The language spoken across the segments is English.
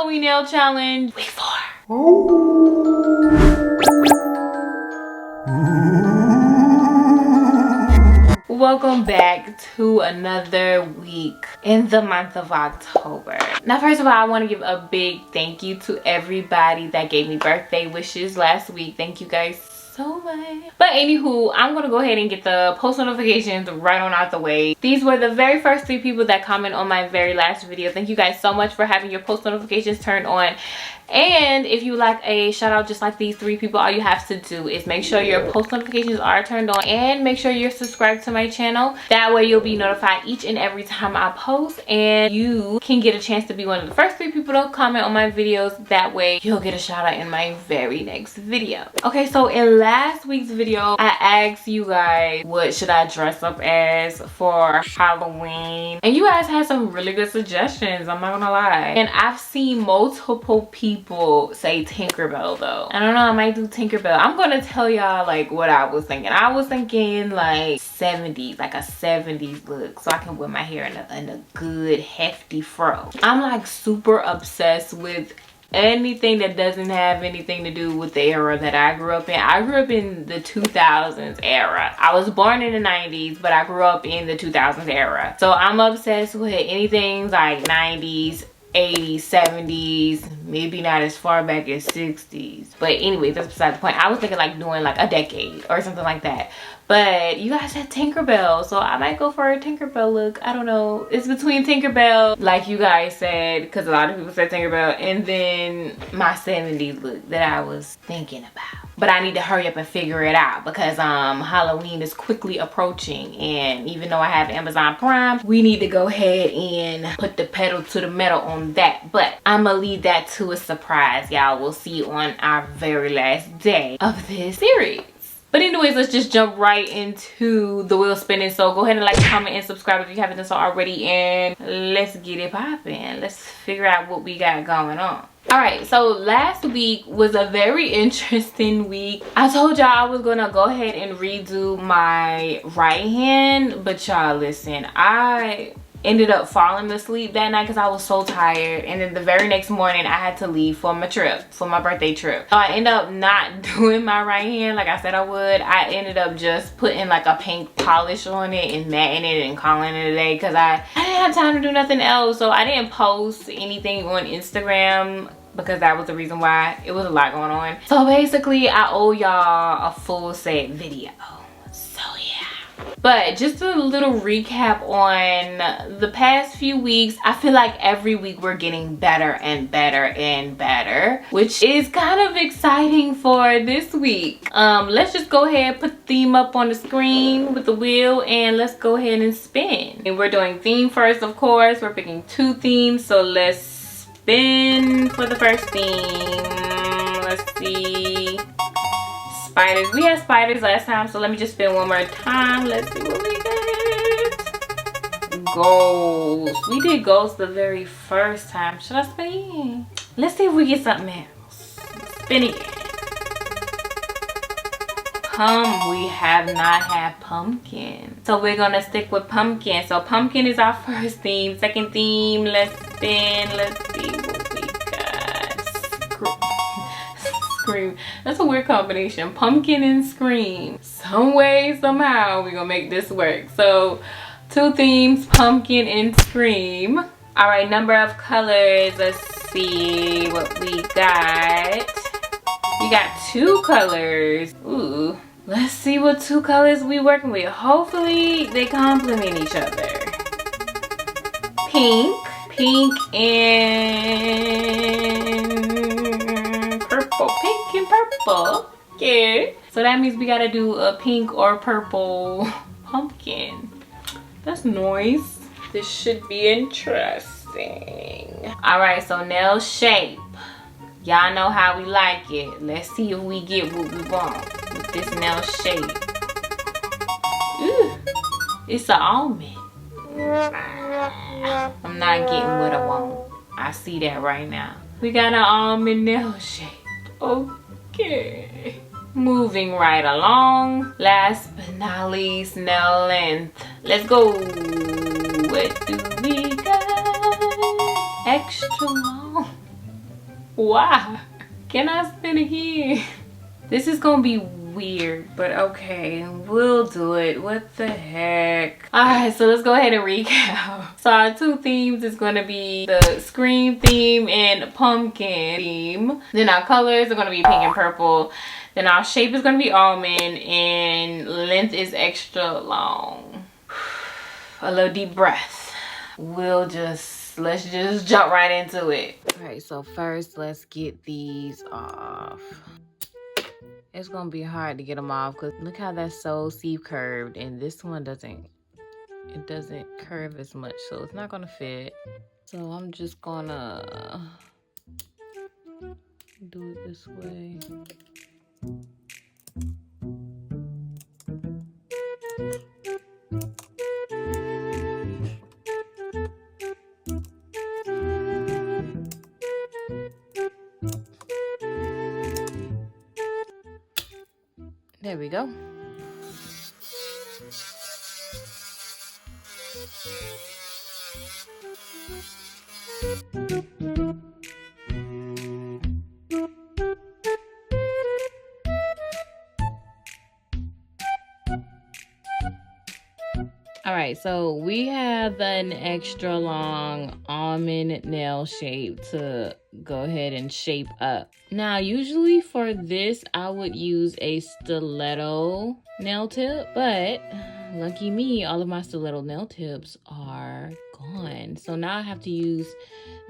Halloween nail challenge week 4. Welcome back to another week in the month of October. Now, first of all, I want to give a big thank you to everybody that gave me birthday wishes last week. Thank you guys so much. But anywho, I'm gonna go ahead and get the post notifications right on out the way. These were the very first 3 people that comment on my very last video. Thank you guys so much for having your post notifications turned on. And if you like a shout out just like these 3 people, all you have to do is make sure your post notifications are turned on and make sure you're subscribed to my channel. That way you'll be notified each and every time I post, and you can get a chance to be one of the first 3 people to comment on my videos. That way you'll get a shout out in my very next video. Okay, so in last week's video I asked you guys what should I dress up as for Halloween, and you guys had some really good suggestions, I'm not gonna lie. And I've seen multiple people say Tinkerbell though. I don't know, I might do Tinkerbell. I'm gonna tell y'all like what I was thinking. I was thinking like 70s, like a 70s look, so I can wear my hair in a good hefty fro. I'm like super obsessed with anything that doesn't have anything to do with the era that I grew up in. I grew up in the 2000s era. I was born in the 90s, but I grew up in the 2000s era. So I'm obsessed with anything like 90s, 80s, 70s, maybe not as far back as 60s. But anyway, that's beside the point. I was thinking like doing like a decade or something like that. But you guys said Tinkerbell, so I might go for a Tinkerbell look. I don't know. It's between Tinkerbell, like you guys said, because a lot of people said Tinkerbell, and then my 70s look that I was thinking about. But I need to hurry up and figure it out because Halloween is quickly approaching, and even though I have Amazon Prime, we need to go ahead and put the pedal to the metal on that. But I'm gonna leave that to a surprise. Y'all will see on our very last day of this series. But anyways, let's just jump right into the wheel spinning. So go ahead and like, comment, and subscribe if you haven't done so already, and let's get it popping. Let's figure out what we got going on. All right, so last week was a very interesting week. I told y'all I was gonna go ahead and redo my right hand, but y'all listen, I ended up falling asleep that night because I was so tired, and then the very next morning I had to leave for my trip, for my birthday trip. So I ended up not doing my right hand like I said I would. I ended up just putting like a pink polish on it and matting it and calling it a day because I didn't have time to do nothing else. So I didn't post anything on Instagram because that was the reason why. It was a lot going on. So basically I owe y'all a full set video. So yeah. But just a little recap on the past few weeks. I feel like every week we're getting better and better and better, which is kind of exciting for this week. Let's just go ahead, put the theme up on the screen with the wheel, and let's go ahead and spin. And we're doing theme first, of course. We're picking 2 themes, so let's spin for the first theme. Let's see. Spiders. We had spiders last time, so let me just spin one more time. Let's see what we get. Ghosts. We did ghosts the very first time. Should I spin again? Let's see if we get something else. Spin again. We have not had pumpkin, so we're gonna stick with pumpkin. So pumpkin is our first theme. Second theme, let's spin. Let's see what we got. Scream. That's a weird combination, pumpkin and scream. Some way, somehow we're gonna make this work. So 2 themes, pumpkin and scream. All right, number of colors. Let's see what we got. We got 2 colors. Ooh, let's see what 2 colors we working with. Hopefully they complement each other. Pink and purple. Pink and purple. Yeah. So that means we gotta do a pink or purple pumpkin. That's nice. This should be interesting. All right, so nail shape. Y'all know how we like it. Let's see if we get what we want with this nail shape. Ooh, it's an almond. I'm not getting what I want. I see that right now. We got an almond nail shape. Okay. Moving right along. Last but not least, nail length. Let's go. What do we got? Extra long. Why? Can I spin again? This is gonna be weird, but okay, we'll do it. What the heck? All right, so let's go ahead and recap. So our two themes is gonna be the Scream theme and pumpkin theme. Then our colors are gonna be pink and purple. Then our shape is gonna be almond and length is extra long. A little deep breath. Let's just jump right into it. All right, so first let's get these off. It's gonna be hard to get them off because look how that's so C-curved, and this one doesn't curve as much, so it's not gonna fit. So I'm just gonna do it this way. There we go. All right, so we have an extra long almond nail shape to go ahead and shape up. Now, usually for this, I would use a stiletto nail tip, but lucky me, all of my stiletto nail tips are gone. So now I have to use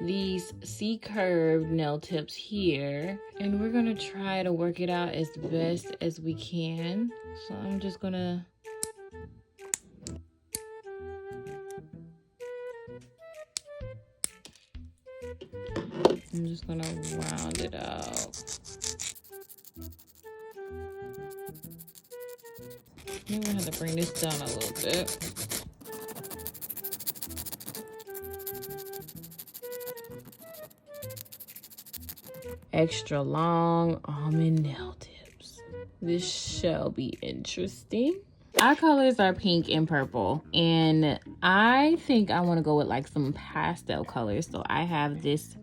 these C-curved nail tips here, and we're gonna try to work it out as best as we can. So I'm just gonna round it out. Maybe I have to bring this down a little bit. Extra long almond nail tips. This shall be interesting. Our colors are pink and purple, and I think I want to go with like some pastel colors. So I have this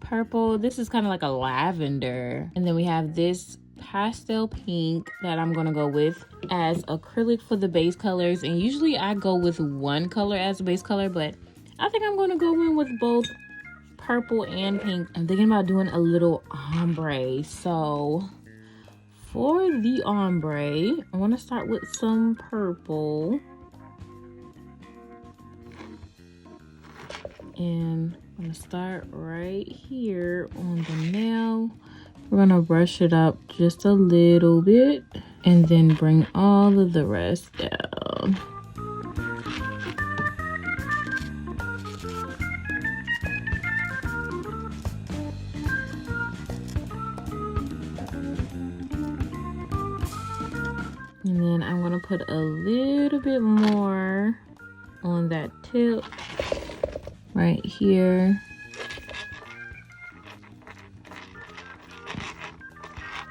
purple. This is kind of like a lavender, and then we have this pastel pink that I'm gonna go with as acrylic for the base colors. And usually I go with one color as a base color, but I think I'm gonna go in with both purple and pink. I'm thinking about doing a little ombre. So for the ombre, I want to start with some purple, and I'm gonna start right here on the nail. We're gonna brush it up just a little bit and then bring all of the rest down. And then I'm gonna put a little bit more on that tip right here.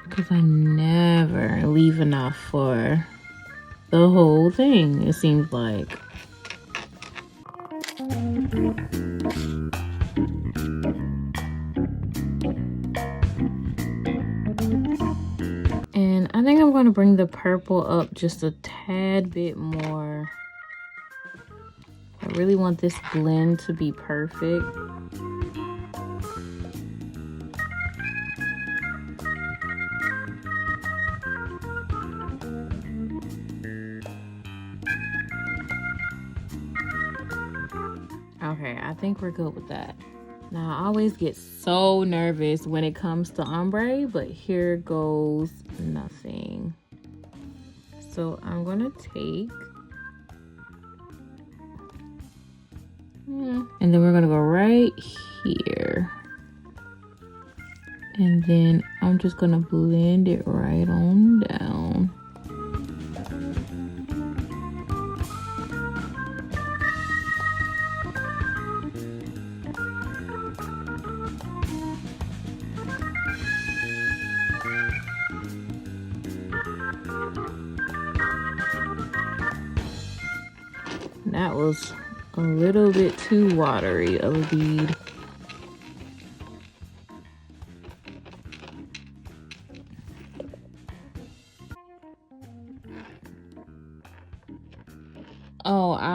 Because I never leave enough for the whole thing, it seems like. And I think I'm going to bring the purple up just a tad bit more. I really want this blend to be perfect. Okay, I think we're good with that. Now, I always get so nervous when it comes to ombre, but here goes nothing. So I'm gonna take, and then we're gonna go right here. And then I'm just gonna blend it right on down. That was a little bit too watery of a bead.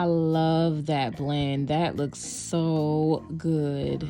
I love that blend. That looks so good.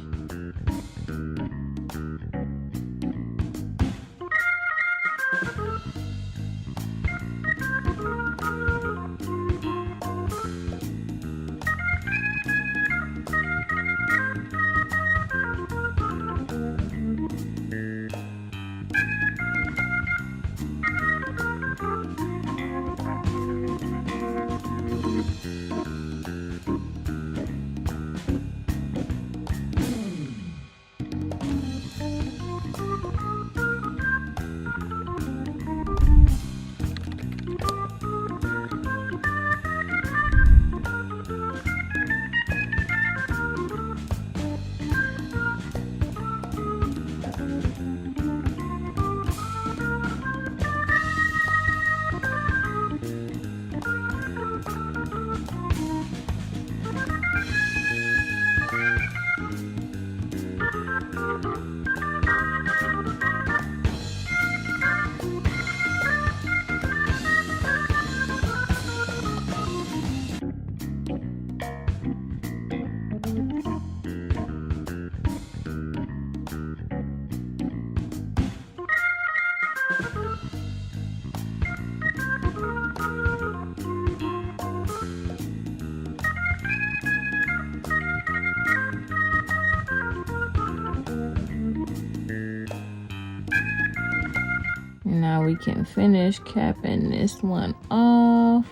Now we can finish capping this one off.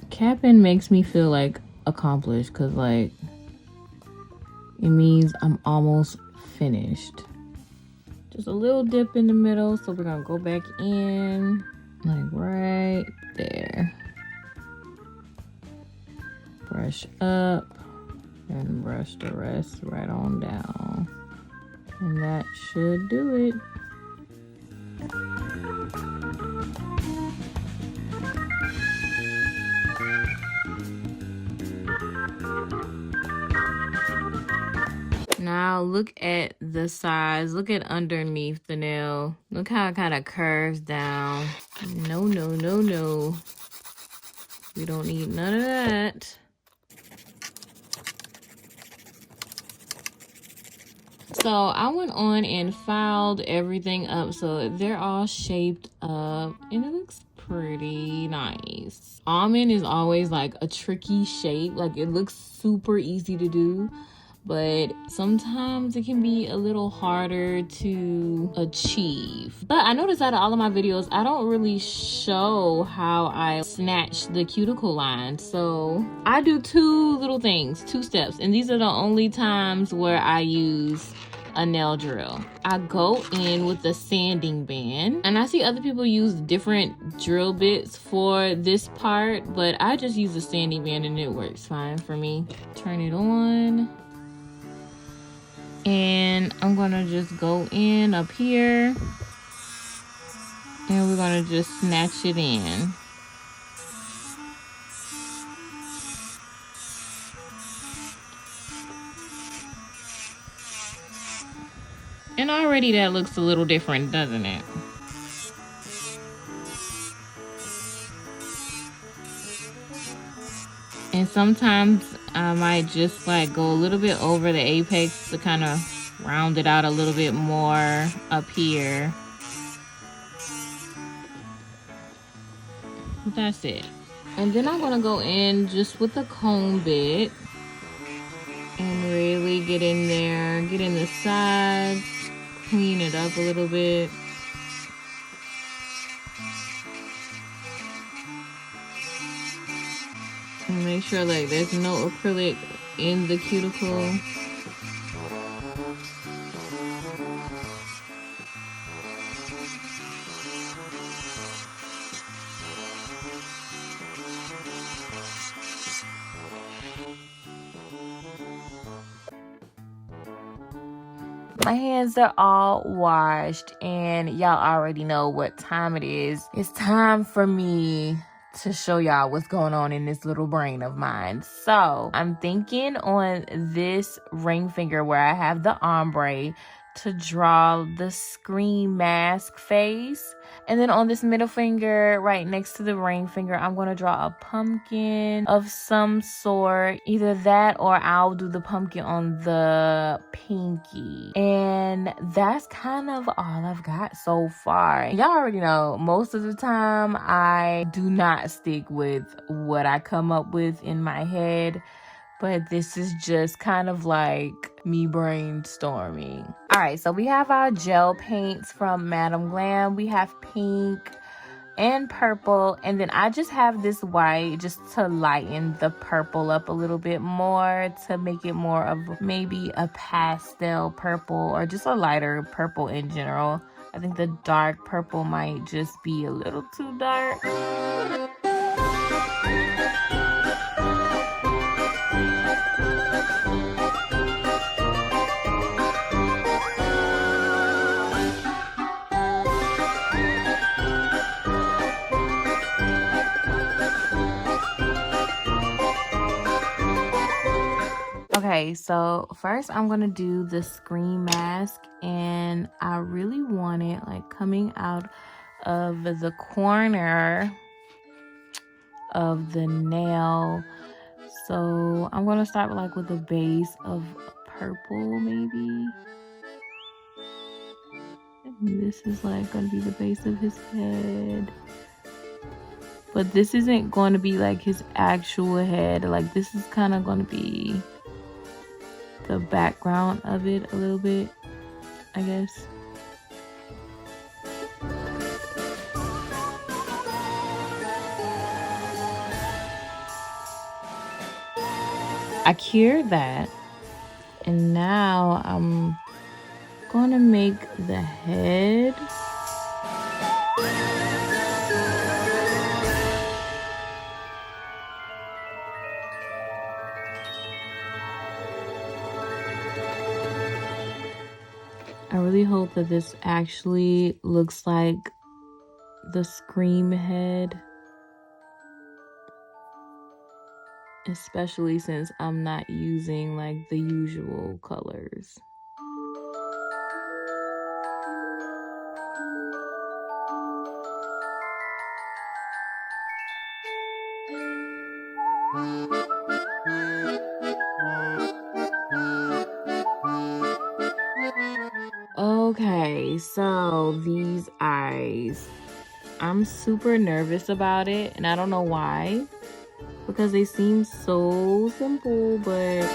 Capping makes me feel like accomplished because like it means I'm almost finished. Just a little dip in the middle, so we're gonna go back in like right there. Brush up and brush the rest right on down. And that should do it. Now look at the sides. Look at underneath the nail. Look how it kind of curves down. No, no, no, no. We don't need none of that. So I went on and filed everything up so they're all shaped up and it looks pretty nice. Almond is always like a tricky shape. Like it looks super easy to do, but sometimes it can be a little harder to achieve. But I noticed out of all of my videos, I don't really show how I snatch the cuticle line. So I do two little things, two steps, and these are the only times where I use a nail drill. I go in with a sanding band, and I see other people use different drill bits for this part, but I just use a sanding band and it works fine for me. Turn it on. And I'm gonna just go in up here and we're gonna just snatch it in. And already that looks a little different, doesn't it? And sometimes I might just like go a little bit over the apex to kind of round it out a little bit more up here. But that's it. And then I'm gonna go in just with the comb bit and really get in there, get in the sides, clean it up a little bit. And make sure like there's no acrylic in the cuticle. My hands are all washed and y'all already know what time it is. It's time for me to show y'all what's going on in this little brain of mine. So I'm thinking on this ring finger where I have the ombre to draw the Scream mask face. And then on this middle finger, right next to the ring finger, I'm going to draw a pumpkin of some sort. Either that or I'll do the pumpkin on the pinky. And that's kind of all I've got so far. Y'all already know, most of the time I do not stick with what I come up with in my head. But this is just kind of like me brainstorming. All right, so we have our gel paints from Madam Glam. We have pink and purple. And then I just have this white just to lighten the purple up a little bit more, to make it more of maybe a pastel purple or just a lighter purple in general. I think the dark purple might just be a little too dark. Okay, so first I'm gonna do the Scream mask, and I really want it like coming out of the corner of the nail. So I'm gonna start with a base of purple maybe. And this is like gonna be the base of his head. But this isn't going to be like his actual head. Like this is kind of going to be the background of it a little bit, I guess. I cured that, and now I'm gonna make the head. I really hope that this actually looks like the Scream head, especially since I'm not using like the usual colors. Okay, so these eyes, I'm super nervous about it, and I don't know why, because they seem so simple, but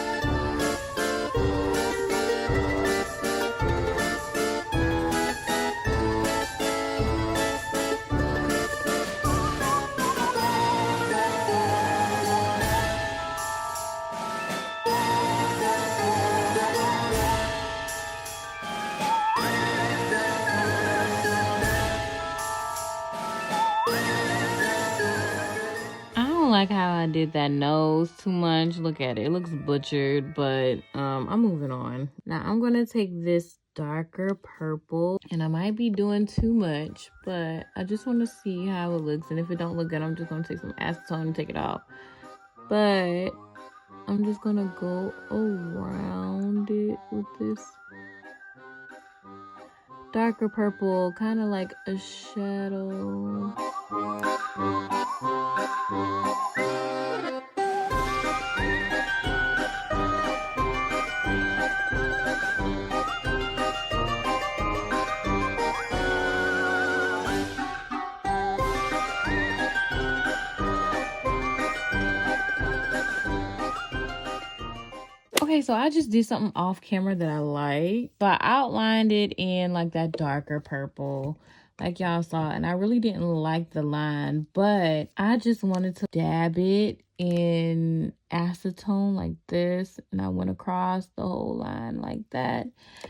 like how I did that nose too much. Look at it. It looks butchered, but I'm moving on. Now I'm gonna take this darker purple, and I might be doing too much, but I just want to see how it looks, and if it don't look good, I'm just gonna take some acetone and take it off. But I'm just gonna go around it with this darker purple, kind of like a shadow. Okay, so I just did something off camera that I like. So I outlined it in like that darker purple, like y'all saw, and I really didn't like the line, but I just wanted to dab it in acetone like this, and I went across the whole line like that.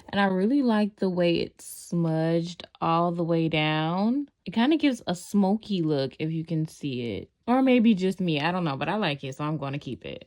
And I really like the way it smudged all the way down. It kind of gives a smoky look if you can see it, or maybe just me, I don't know, but I like it, so I'm going to keep it.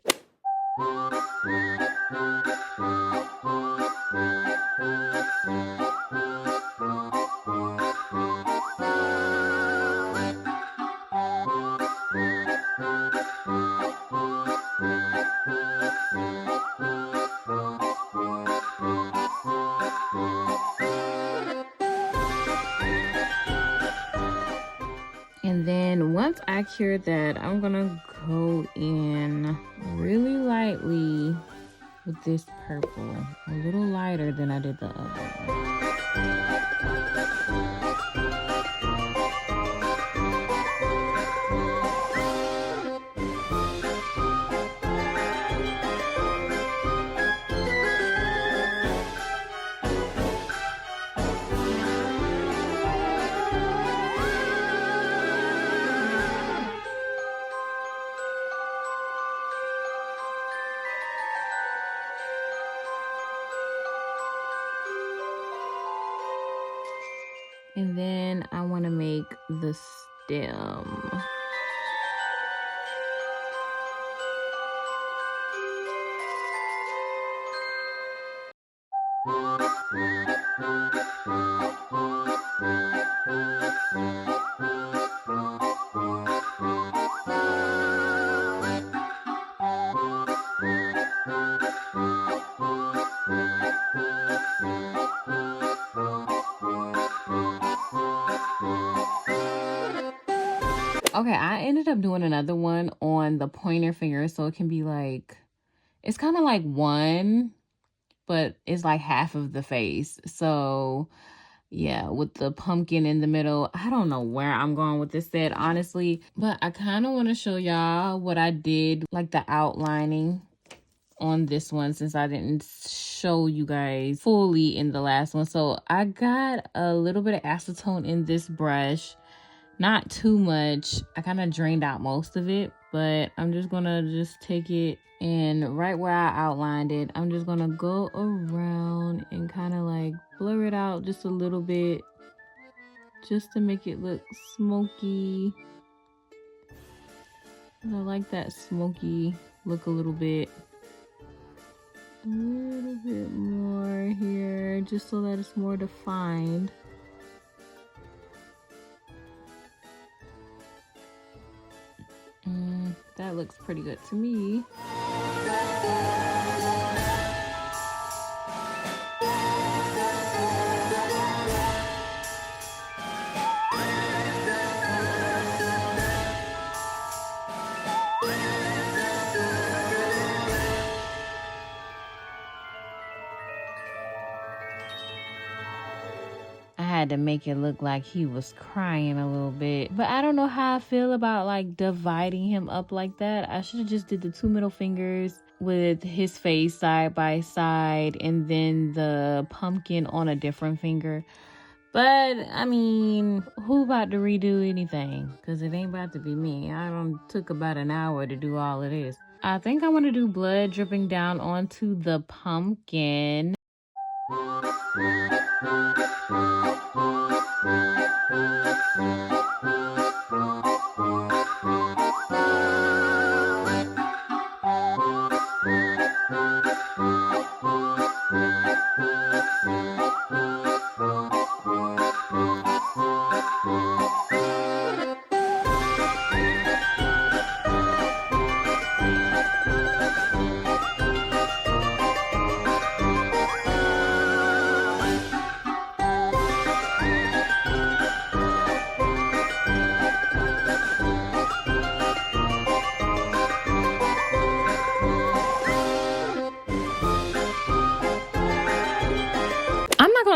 accurate that I'm gonna go in really lightly with this purple, a little lighter than I did the other one. And then I want to make the stem. Okay, I ended up doing another one on the pointer finger, so it can be like, it's kind of like one, but it's like half of the face. So yeah, with the pumpkin in the middle. I don't know where I'm going with this set, honestly, but I kind of want to show y'all what I did, like the outlining on this one, since I didn't show you guys fully in the last one. So I got a little bit of acetone in this brush. Not too much. I kind of drained out most of it, but I'm just gonna take it, and right where I outlined it, I'm just gonna go around and kind of like blur it out just a little bit, just to make it look smoky. I like that smoky look a little bit. A little bit more here, just so that it's more defined. That looks pretty good to me. To make it look like he was crying a little bit, but I don't know how I feel about like dividing him up like that. I should have just did the 2 middle fingers with his face side by side, and then the pumpkin on a different finger. But I mean, who about to redo anything? Because it ain't about to be me. Took about an hour to do all of this. I think I want to do blood dripping down onto the pumpkin.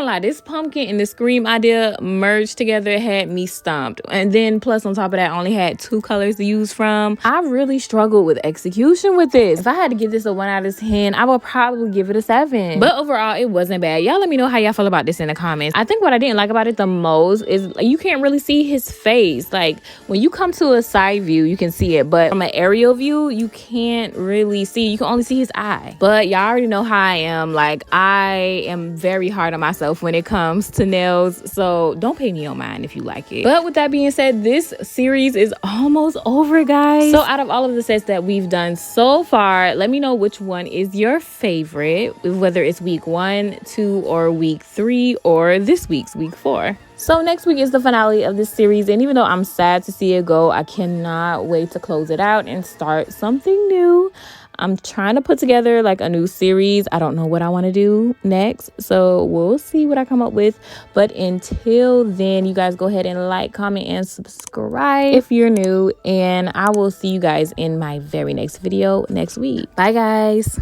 Lie, this pumpkin and the scream idea merged together had me stumped, and then plus on top of that, I only had 2 colors to use from. I really struggled with execution with this. If I had to give this a 1 out of 10, I would probably give it a 7, but overall it wasn't bad. Y'all let me know how y'all feel about this in the comments. I think what I didn't like about it the most is you can't really see his face. Like when you come to a side view you can see it, but from an aerial view you can't really see. You can only see his eye. But y'all already know how I am. Like I am very hard on myself when it comes to nails, so don't pay me no mind if you like it. But with that being said, this series is almost over, guys. So out of all of the sets that we've done so far, let me know which one is your favorite, whether it's week 1, 2, or week 3, or this week's week 4. So next week is the finale of this series, and even though I'm sad to see it go, I cannot wait to close it out and start something new. I'm trying to put together like a new series. I don't know what I want to do next, so we'll see what I come up with. But until then, you guys go ahead and like, comment, and subscribe if you're new, and I will see you guys in my very next video next week. Bye guys.